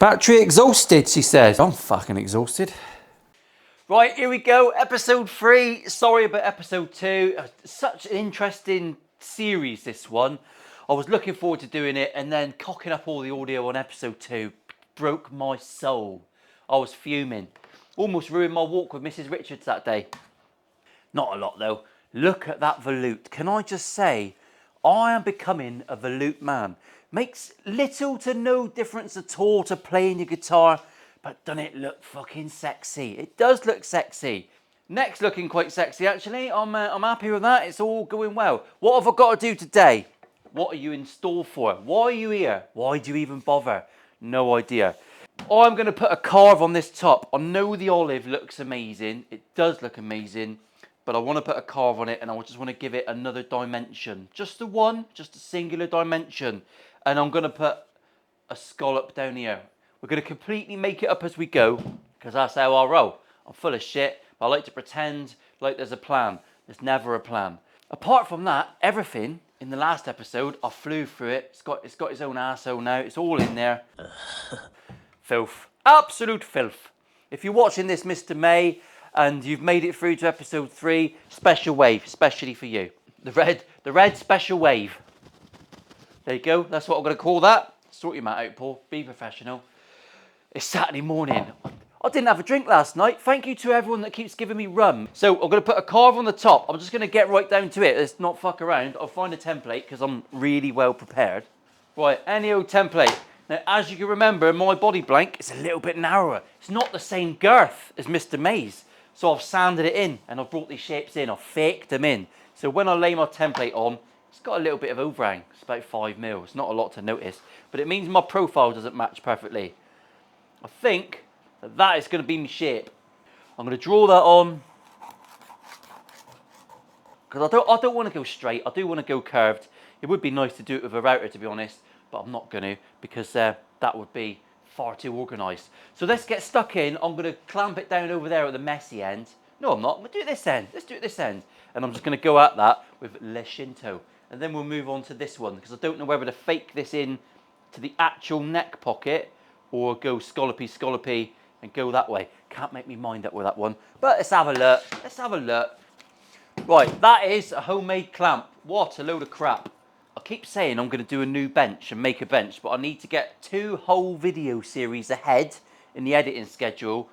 Battery exhausted, she says. I'm fucking exhausted. Right, here we go. Episode 3. Sorry about episode 2. Such an interesting series, this one. I was looking forward to doing it, and then cocking up all the audio on episode 2 broke my soul. I was fuming. Almost ruined my walk with Mrs. Richards that day. Not a lot though. Look at that volute. Can I just say, I am becoming a volute man. Makes little to no difference at all to playing your guitar, but doesn't it look fucking sexy? It does look sexy. Neck's looking quite sexy actually. I'm happy with that. It's all going well. What have I got to do today? What are you in store for? Why are you here? Why do you even bother? No idea. I'm going to put a carve on this top. I know the olive looks amazing. It does look amazing. But I want to put a carve on it, and I just want to give it another dimension. Just the one, just a singular dimension. And I'm going to put a scallop down here. We're going to completely make it up as we go, because that's how I roll. I'm full of shit, but I like to pretend like there's a plan. There's never a plan. Apart from that, everything in the last episode, I flew through it. It's got its own arsehole now. It's all in there. Filth. Absolute filth. If you're watching this, Mr. May, and you've made it through to episode 3, special wave, especially for you. The red special wave. There you go. That's what I'm going to call that. Sort your mat out, Paul. Be professional. It's Saturday morning. I didn't have a drink last night. Thank you to everyone that keeps giving me rum. So I'm going to put a carve on the top. I'm just going to get right down to it. Let's not fuck around. I'll find a template because I'm really well prepared. Right, any old template. Now, as you can remember, my body blank is a little bit narrower. It's not the same girth as Mr. May's. So I've sanded it in, and I've brought these shapes in. I've faked them in. So when I lay my template on, it's got a little bit of overhang. It's about 5 mil. It's not a lot to notice. But it means my profile doesn't match perfectly. I think that is going to be my shape. I'm going to draw that on. Because I don't want to go straight. I do want to go curved. It would be nice to do it with a router, to be honest. But I'm not going to, because that would be far too organised. So let's get stuck in. I'm going to clamp it down over there at the messy end. No, I'm not. I'm going to do it this end. Let's do it this end. And I'm just going to go at that with Le Shinto. And then we'll move on to this one, because I don't know whether to fake this in to the actual neck pocket or go scallopy and go that way. Can't make me mind up with that one. But let's have a look. Let's have a look. Right, that is a homemade clamp. What a load of crap. I keep saying I'm going to do a new bench and make a bench, but I need to get 2 whole video series ahead in the editing schedule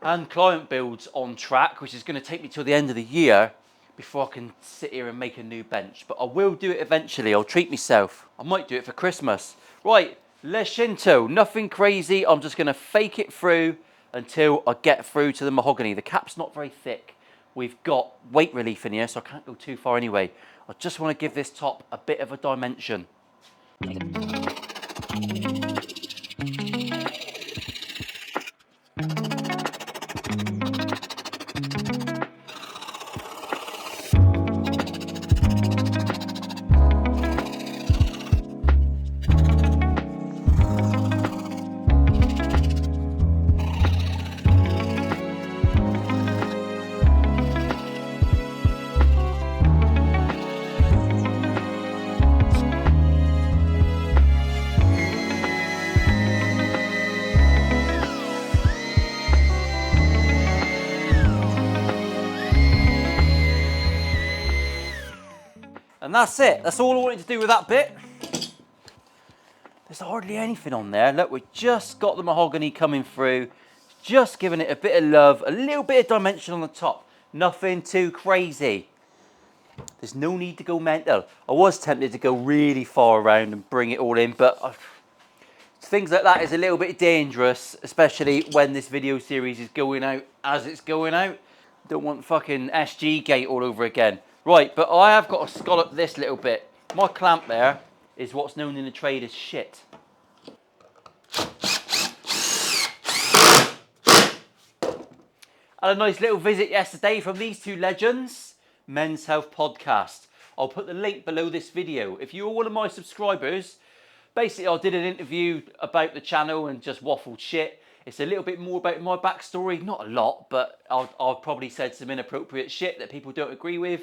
and client builds on track, which is going to take me till the end of the year before I can sit here and make a new bench. But I will do it eventually. I'll treat myself. I might do it for Christmas. Right, Le Shinto, nothing crazy. I'm just going to fake it through until I get through to the mahogany. The cap's not very thick. We've got weight relief in here, so I can't go too far anyway. I just want to give this top a bit of a dimension. And that's it. That's all I wanted to do with that bit. There's hardly anything on there. Look, we've just got the mahogany coming through. Just giving it a bit of love. A little bit of dimension on the top. Nothing too crazy. There's no need to go mental. I was tempted to go really far around and bring it all in, but things like that is a little bit dangerous, especially when this video series is going out as it's going out. Don't want fucking SG gate all over again. Right, but I have got to scallop this little bit. My clamp there is what's known in the trade as shit. Had a nice little visit yesterday from these 2 legends, Men's Health Podcast. I'll put the link below this video. If you're one of my subscribers, basically I did an interview about the channel and just waffled shit. It's a little bit more about my backstory, not a lot, but I've probably said some inappropriate shit that people don't agree with.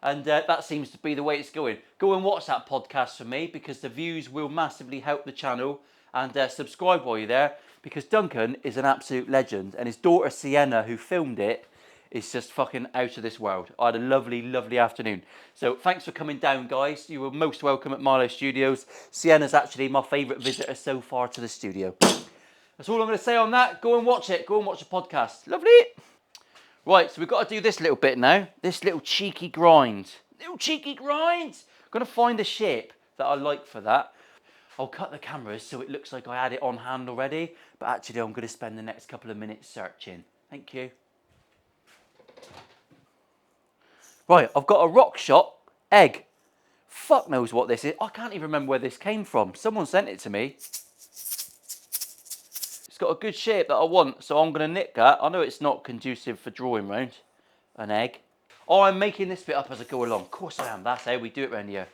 And that seems to be the way it's going. Go and watch that podcast for me, because the views will massively help the channel and subscribe while you're there, because Duncan is an absolute legend, and his daughter Sienna, who filmed it, is just fucking out of this world. I had a lovely, lovely afternoon. So thanks for coming down, guys. You were most welcome at Milo Studios. Sienna's actually my favourite visitor so far to the studio. That's all I'm going to say on that. Go and watch it. Go and watch the podcast. Lovely. Right, so we've got to do this little bit now. This little cheeky grind. Little cheeky grind. I'm going to find a shape that I like for that. I'll cut the cameras so it looks like I had it on hand already. But actually, I'm going to spend the next couple of minutes searching. Thank you. Right, I've got a rock shot egg. Fuck knows what this is. I can't even remember where this came from. Someone sent it to me. It's got a good shape that I want, so I'm going to nick that. I know it's not conducive for drawing round an egg. Oh, I'm making this bit up as I go along. Of course I am. That's how we do it around here.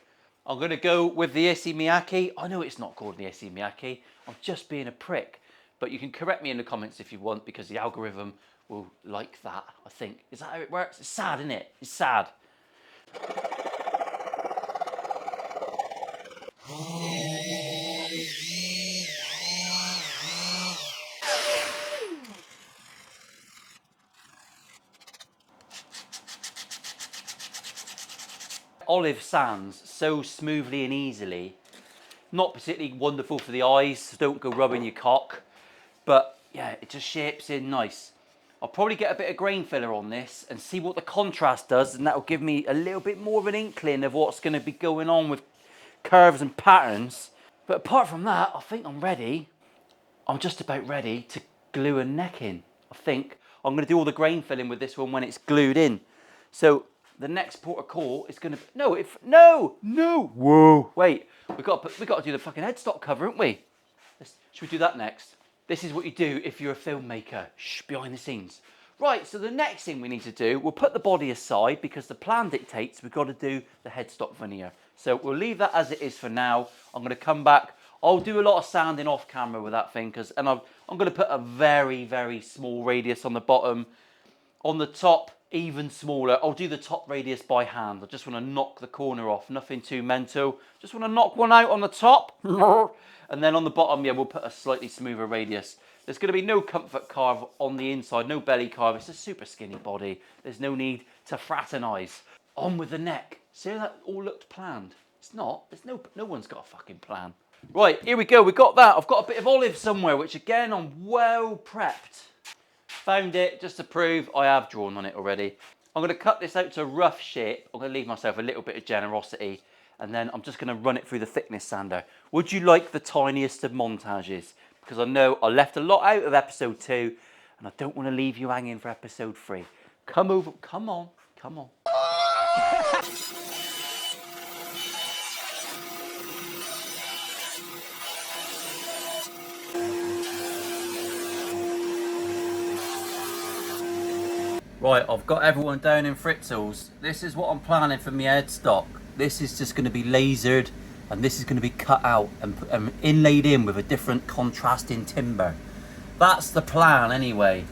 I'm going to go with the Issey Miyake. I know it's not called the Issey Miyake. I'm just being a prick. But you can correct me in the comments if you want, because the algorithm will like that, I think. Is that how it works? It's sad, isn't it? It's sad. Olive sands so smoothly and easily. Not particularly wonderful for the eyes, so don't go rubbing your cock. But yeah, it just shapes in nice. I'll probably get a bit of grain filler on this and see what the contrast does, and that'll give me a little bit more of an inkling of what's going to be going on with curves and patterns. But apart from that, I think I'm ready. I'm just about ready to glue a neck in. I think I'm going to do all the grain filling with this one when it's glued in. So the next port of call is going to be, no, whoa, wait, we got to do the fucking headstock cover, haven't we? Should we do that next? This is what you do if you're a filmmaker. Shh, behind the scenes. Right, so the next thing we need to do, we'll put the body aside because the plan dictates we've got to do the headstock veneer. So we'll leave that as it is for now. I'm going to come back. I'll do a lot of sanding off camera with that thing, and I'm going to put a very, very small radius on the bottom. On the top, even smaller. I'll do the top radius by hand. I just want to knock the corner off. Nothing too mental. Just want to knock one out on the top. And then on the bottom, yeah, we'll put a slightly smoother radius. There's going to be no comfort carve on the inside, no belly carve. It's a super skinny body. There's no need to fraternise. On with the neck. See how that all looked planned? It's not. There's no one's got a fucking plan. Right, here we go. We got that. I've got a bit of olive somewhere, which again, I'm well prepped. Found it just to prove I have drawn on it already. I'm going to cut this out to a rough shape. I'm going to leave myself a little bit of generosity, and then I'm just going to run it through the thickness sander. Would you like the tiniest of montages? Because I know I left a lot out of episode 2, and I don't want to leave you hanging for episode 3. Come over, come on, come on. Right, I've got everyone down in fritzels. This is what I'm planning for my headstock. This is just going to be lasered, and this is going to be cut out and inlaid in with a different contrasting timber. That's the plan anyway.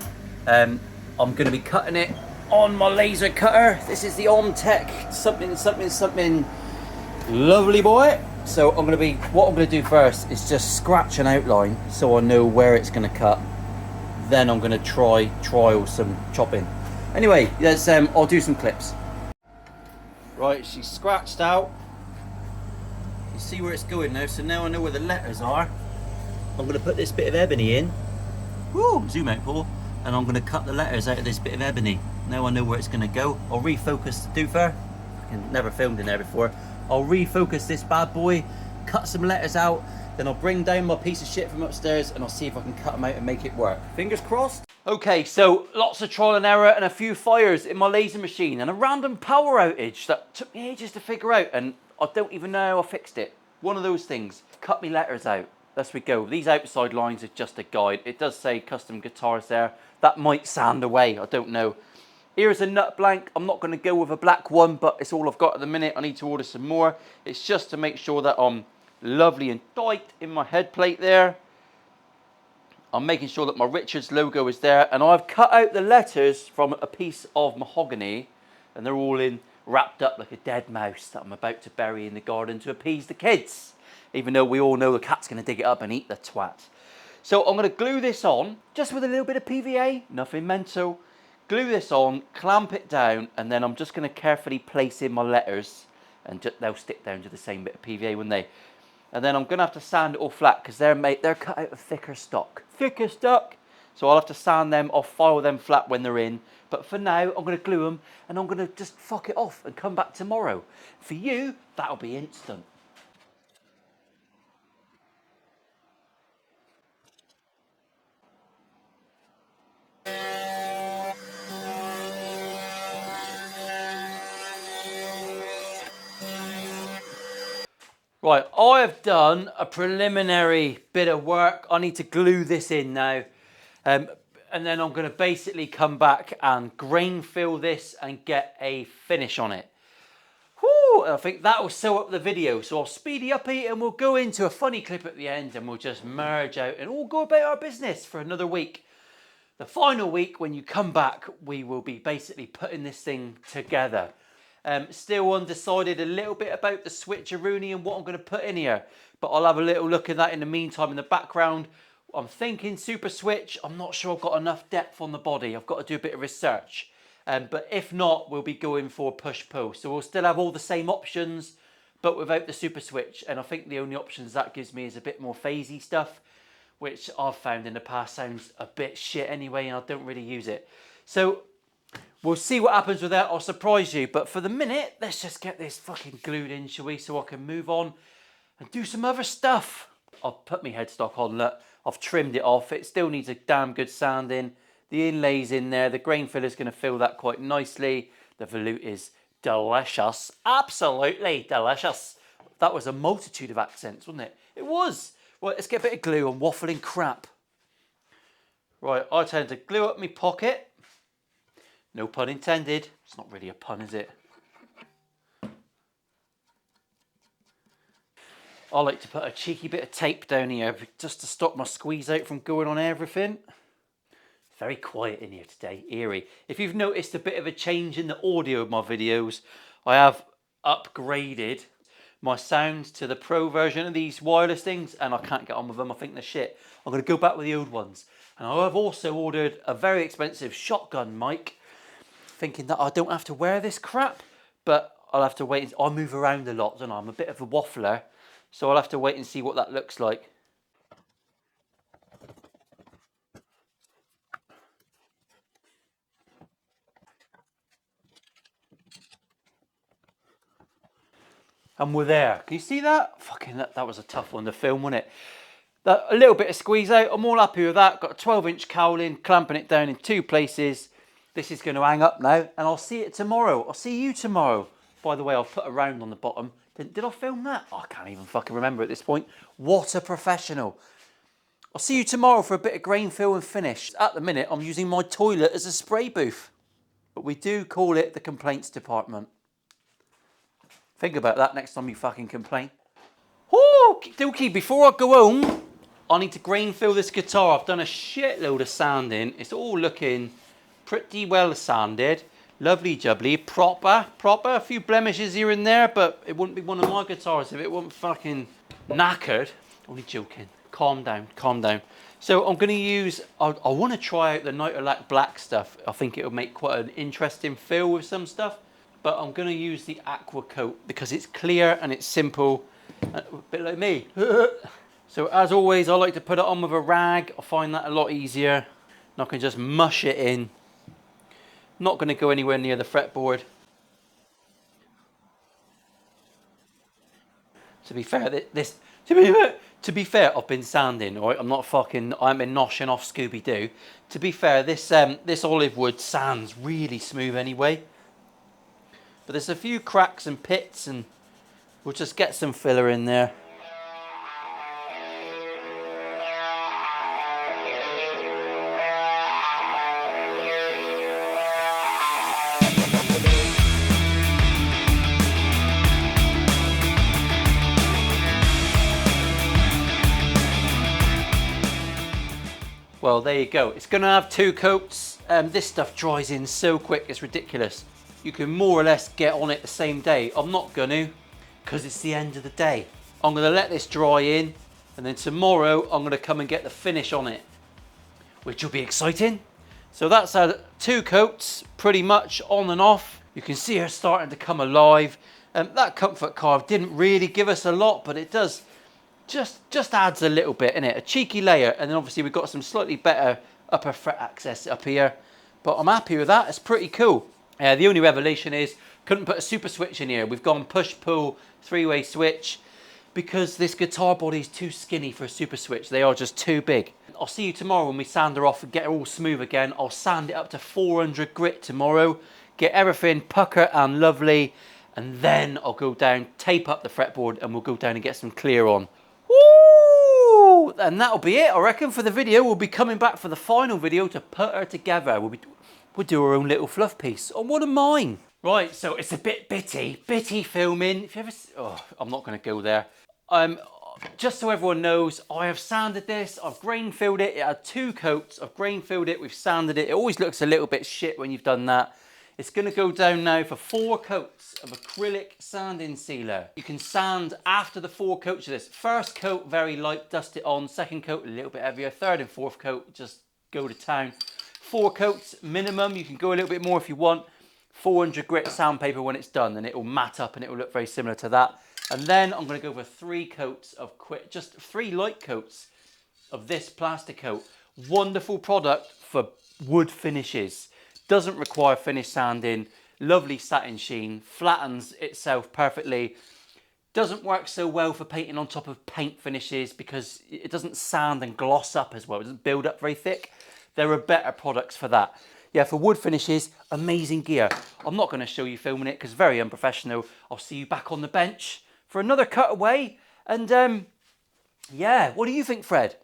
I'm going to be cutting it on my laser cutter. This is the Omtech something lovely boy. So what I'm going to do first is just scratch an outline so I know where it's going to cut. Then I'm going to trial some chopping. Anyway, I'll do some clips. Right, she's scratched out. You see where it's going now, so now I know where the letters are. I'm going to put this bit of ebony in. Woo, zoom out, Paul. And I'm going to cut the letters out of this bit of ebony. Now I know where it's going to go. I'll refocus the doofer. I've never filmed in there before. I'll refocus this bad boy, cut some letters out, then I'll bring down my piece of shit from upstairs and I'll see if I can cut them out and make it work. Fingers crossed. Okay, so lots of trial and error and a few fires in my laser machine and a random power outage that took me ages to figure out, and I don't even know how I fixed it. One of those things. Cut me letters out. Thus we go. These outside lines are just a guide. It does say custom guitars there. That might sand away, I don't know. Here's a nut blank. I'm not going to go with a black one, but it's all I've got at the minute. I need to order some more. It's just to make sure that I'm lovely and tight in my head plate there. I'm making sure that my Richards logo is there, and I've cut out the letters from a piece of mahogany, and they're all in wrapped up like a dead mouse that I'm about to bury in the garden to appease the kids. even though we all know the cat's going to dig it up and eat the twat. So I'm going to glue this on, just with a little bit of PVA, nothing mental. Glue this on, clamp it down, and then I'm just going to carefully place in my letters, and they'll stick down to the same bit of PVA, won't they? And then I'm going to have to sand it all flat, because they're cut out of thicker stock. Thicker stock! So I'll have to sand them, I'll file them flat when they're in. But for now, I'm going to glue them, and I'm going to just fuck it off and come back tomorrow. For you, that'll be instant. Right, I have done a preliminary bit of work. I need to glue this in now. And then I'm going to basically come back and grain fill this and get a finish on it. Whew, I think that will sew up the video. So I'll speedy up it and we'll go into a funny clip at the end and we'll just merge out and all go about our business for another week. The final week, when you come back, we will be basically putting this thing together. Still undecided a little bit about the switcheroony and what I'm going to put in here, but I'll have a little look at that in the meantime in the background. I'm thinking super switch. I'm not sure I've got enough depth on the body. I've got to do a bit of research, but if not, we'll be going for push-pull. So we'll still have all the same options, but without the super switch. And I think the only options that gives me is a bit more phasey stuff, which I've found in the past sounds a bit shit anyway, and I don't really use it. So we'll see what happens with that. I'll surprise you. But for the minute, let's just get this fucking glued in, shall we? So I can move on and do some other stuff. I've put my headstock on. Look, I've trimmed it off. It still needs a damn good sanding. The inlay's in there. The grain filler's going to fill that quite nicely. The veloute is delicious. Absolutely delicious. That was a multitude of accents, wasn't it? It was. Right, let's get a bit of glue. I'm waffling crap. Right, I tend to glue up my pocket. No pun intended. It's not really a pun, is it? I like to put a cheeky bit of tape down here just to stop my squeeze out from going on everything. Very quiet in here today, eerie. If you've noticed a bit of a change in the audio of my videos, I have upgraded my sound to the pro version of these wireless things, and I can't get on with them. I think they're shit. I'm going to go back with the old ones. And I have also ordered a very expensive shotgun mic, thinking that I don't have to wear this crap, but I'll have to wait. I move around a lot, don't I? I'm a bit of a waffler, so I'll have to wait and see what that looks like. And we're there. Can you see that? Fucking, that was a tough one to film, wasn't it? A little bit of squeeze out. I'm all happy with that. Got a 12-inch cowling, clamping it down in 2 places. This is going to hang up now, and I'll see it tomorrow. I'll see you tomorrow. By the way, I'll put a round on the bottom. Did I film that? Oh, I can't even fucking remember at this point. What a professional. I'll see you tomorrow for a bit of grain fill and finish. At the minute, I'm using my toilet as a spray booth. But we do call it the complaints department. Think about that next time you fucking complain. Oh, dookie, before I go home, I need to grain fill this guitar. I've done a shitload of sanding. It's all looking pretty well sanded. Lovely jubbly, proper. A few blemishes here and there, but it wouldn't be one of my guitars if it wasn't fucking knackered. Only joking. Calm down. So I'm going to use, I want to try out the Nitrolac black stuff. I think it'll make quite an interesting feel with some stuff. But I'm going to use the aqua coat because it's clear and it's simple. A bit like me. So as always, I like to put it on with a rag. I find that a lot easier. And I can just mush it in. Not going to go anywhere near the fretboard. To be fair, to be fair, I've been sanding. Right? I'm not fucking. I'm been noshing off Scooby Doo. To be fair, this olive wood sands really smooth anyway. But there's a few cracks and pits, and we'll just get some filler in there. Well, there you go. It's going to have 2 coats. This stuff dries in so quick, it's ridiculous. You can more or less get on it the same day. I'm not going to, because it's the end of the day. I'm going to let this dry in, and then tomorrow I'm going to come and get the finish on it, which will be exciting. So that's had 2 coats pretty much on and off. You can see her starting to come alive. That comfort carve didn't really give us a lot, but it does just adds a little bit in it, a cheeky layer. And then obviously we've got some slightly better upper fret access up here, but I'm happy with that. It's pretty cool. The only revelation is couldn't put a super switch in here. We've gone push pull 3-way switch because this guitar body is too skinny for a super switch. They are just too big. I'll see you tomorrow when we sand her off and get her all smooth again. I'll sand it up to 400 grit tomorrow, get everything pucker and lovely, and then I'll go down, tape up the fretboard, and we'll go down and get some clear on. Woo! And that'll be it, I reckon, for the video. We'll be coming back for the final video to put her together. We'll do our own little fluff piece on one of mine. Right, so it's a bit bitty filming. If you ever, oh, I'm not going to go there. Just so everyone knows, I have sanded this, I've grain filled it. It had 2 coats, I've grain filled it, we've sanded it. It always looks a little bit shit when you've done that. It's going to go down now for 4 coats of acrylic sanding sealer. You can sand after the 4 coats of this. First coat, very light, dust it on. Second coat, a little bit heavier. Third and fourth coat, just go to town. 4 coats minimum, you can go a little bit more if you want. 400 grit sandpaper when it's done, and it will matte up and it will look very similar to that. And then I'm going to go for 3 coats of just 3 light coats of this plastic coat. Wonderful product for wood finishes. Doesn't require finish sanding. Lovely satin sheen. Flattens itself perfectly. Doesn't work so well for painting on top of paint finishes because it doesn't sand and gloss up as well. It doesn't build up very thick. There are better products for that. Yeah, for wood finishes, amazing gear. I'm not going to show you filming it because very unprofessional. I'll see you back on the bench for another cutaway. And yeah, what do you think, Fred?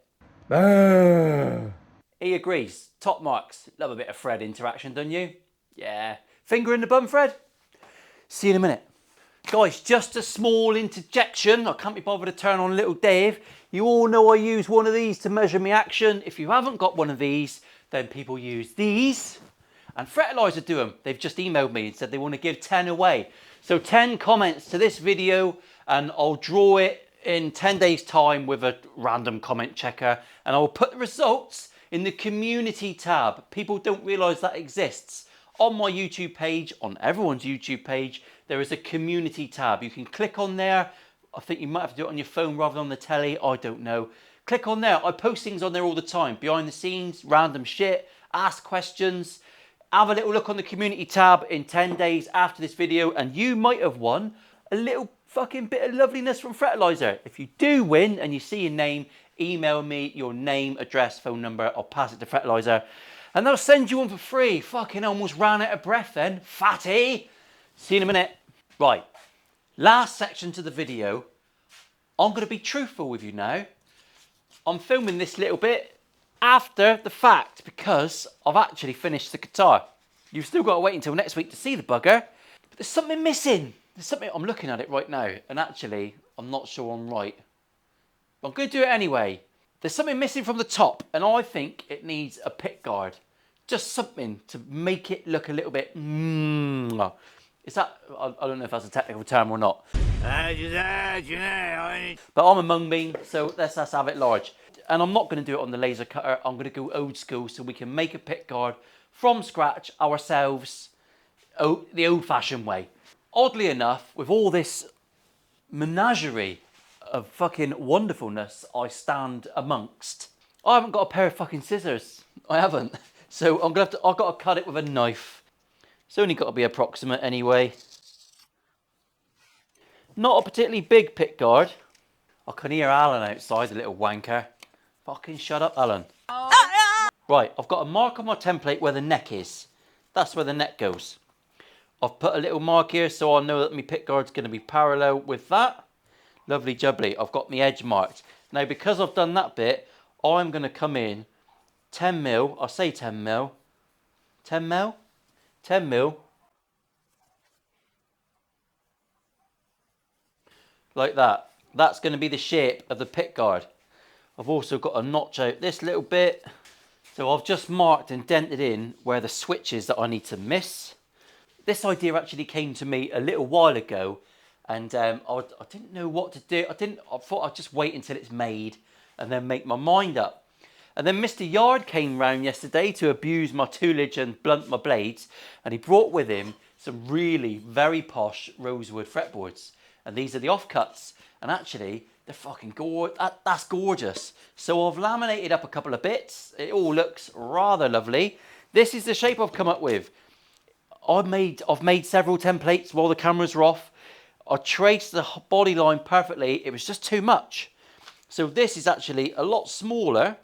He agrees. Top marks. Love a bit of Fred interaction, don't you? Yeah. Finger in the bum, Fred? See you in a minute. Guys, just a small interjection. I can't be bothered to turn on little Dave. You all know I use one of these to measure my action. If you haven't got one of these, then people use these. And Fertilizer do them. They've just emailed me and said they want to give 10 away. So 10 comments to this video and I'll draw it in 10 days time with a random comment checker. And I'll put the results in the community tab. People don't realise that exists. On my YouTube page, on everyone's YouTube page, there is a community tab. You can click on there. I think you might have to do it on your phone rather than on the telly. I don't know. Click on there. I post things on there all the time. Behind the scenes, random shit, ask questions. Have a little look on the community tab in 10 days after this video and you might have won a little fucking bit of loveliness from Fertilizer. If you do win and you see your name, email me your name, address, phone number. I'll pass it to Fertilizer and they'll send you one for free. Fucking almost ran out of breath then. Fatty. See you in a minute. Right. Last section to the video. I'm going to be truthful with you now. I'm filming this little bit after the fact because I've actually finished the guitar. You've still got to wait until next week to see the bugger. But there's something missing. There's something, I'm looking at it right now and actually I'm not sure I'm right. But I'm going to do it anyway. There's something missing from the top and I think it needs a pickguard. Just something to make it look a little bit... Is that... I don't know if that's a technical term or not. But I'm a mung bean, so let's have it large. And I'm not going to do it on the laser cutter. I'm going to go old school so we can make a pickguard from scratch ourselves the old-fashioned way. Oddly enough, with all this menagerie of fucking wonderfulness I stand amongst, I haven't got a pair of fucking scissors. I haven't. So I've got to cut it with a knife. It's only got to be approximate anyway. Not a particularly big pickguard. I can hear Alan outside, the little wanker. Fucking shut up, Alan. Right, I've got a mark on my template where the neck is. That's where the neck goes. I've put a little mark here so I know that my pickguard's going to be parallel with that. Lovely jubbly. I've got my edge marked. Now, because I've done that bit, I'm going to come in 10 mil. I'll say 10 mil. 10 mil? 10 mil. Like that. That's going to be the shape of the pickguard. I've also got to notch out this little bit. So I've just marked and dented in where the switch is that I need to miss. This idea actually came to me a little while ago And I didn't know what to do. I thought I'd just wait until it's made and then make my mind up. And then Mr. Yard came round yesterday to abuse my toolage and blunt my blades, and he brought with him some really very posh rosewood fretboards. And these are the offcuts, and actually they're fucking gorgeous. That's gorgeous. So I've laminated up a couple of bits. It all looks rather lovely. This is the shape I've come up with. I've made several templates while the cameras were off. I traced the body line perfectly. It was just too much. So this is actually a lot smaller.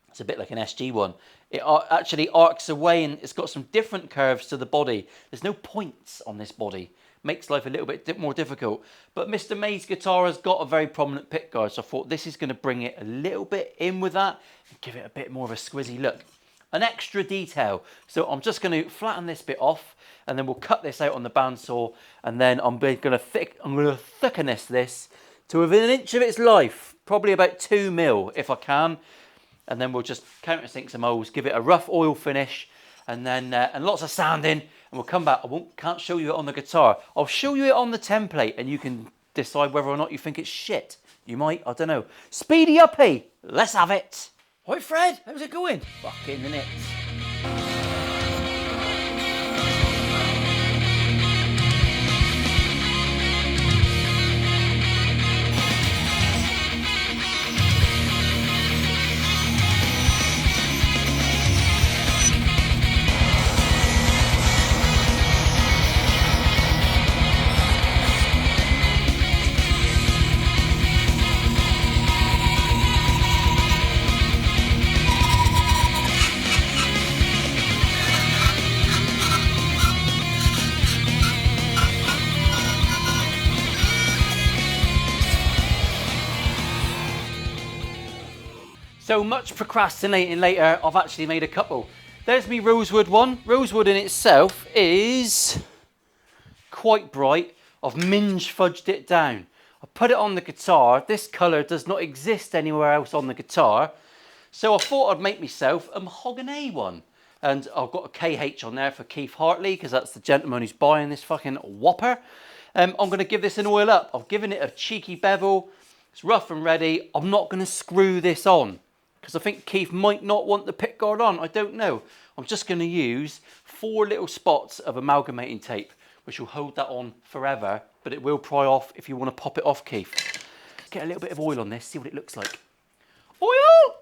It's a bit like an SG one. It actually arcs away and it's got some different curves to the body. There's no points on this body. Makes life a little bit more difficult. But Mr. May's guitar has got a very prominent pickguard, so I thought this is going to bring it a little bit in with that and give it a bit more of a squizzy look. An extra detail. So I'm just going to flatten this bit off, and then we'll cut this out on the bandsaw, and then I'm going to thicken this to within an inch of its life, probably about 2 mil if I can. And then we'll just countersink some holes, give it a rough oil finish, and then and lots of sanding, and we'll come back. Can't show you it on the guitar. I'll show you it on the template, and you can decide whether or not you think it's shit. You might, I don't know. Speedy uppy, let's have it. Hi Fred, how's it going? Fucking the nits. So much procrastinating later, I've actually made a couple. There's me rosewood one. Rosewood in itself is quite bright. I've minge fudged it down. I put it on the guitar. This colour does not exist anywhere else on the guitar. So I thought I'd make myself a mahogany one. And I've got a KH on there for Keith Hartley, because that's the gentleman who's buying this fucking whopper. I'm going to give this an oil up. I've given it a cheeky bevel. It's rough and ready. I'm not going to screw this on, because I think Keith might not want the pickguard on. I don't know. I'm just going to use 4 little spots of amalgamating tape, which will hold that on forever, but it will pry off if you want to pop it off, Keith. Let's get a little bit of oil on this, see what it looks like. Oil!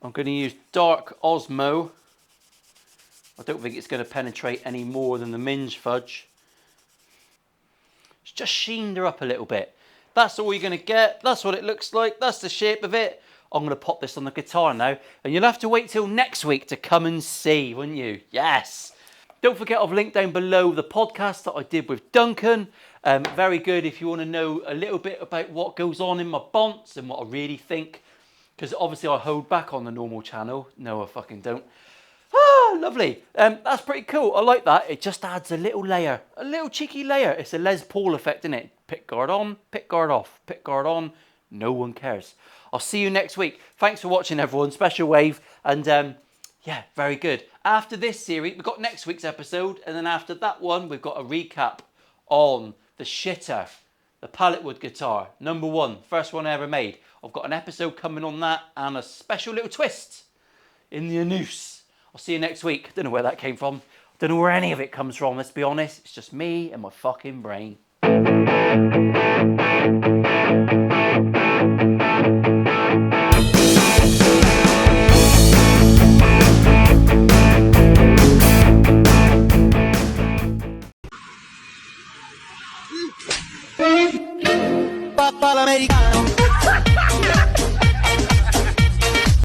I'm going to use dark Osmo. I don't think it's going to penetrate any more than the minge fudge. It's just sheened her up a little bit. That's all you're going to get. That's what it looks like. That's the shape of it. I'm going to pop this on the guitar now, and you'll have to wait till next week to come and see, wouldn't you? Yes! Don't forget, I've linked down below the podcast that I did with Duncan. Very good if you want to know a little bit about what goes on in my bonds and what I really think, because obviously I hold back on the normal channel. No, I fucking don't. Ah, lovely. That's pretty cool. I like that. It just adds a little layer, a little cheeky layer. It's a Les Paul effect, isn't it? Pickguard on, pickguard off, pickguard on. No one cares. I'll see you next week. Thanks for watching, everyone. Special wave. And yeah, very good. After this series, we've got next week's episode. And then after that one, we've got a recap on the shitter, the pallet wood guitar. #1, first one I ever made. I've got an episode coming on that and a special little twist in the anus. I'll see you next week. Don't know where that came from. Don't know where any of it comes from, let's be honest. It's just me and my fucking brain. Papa l'americano.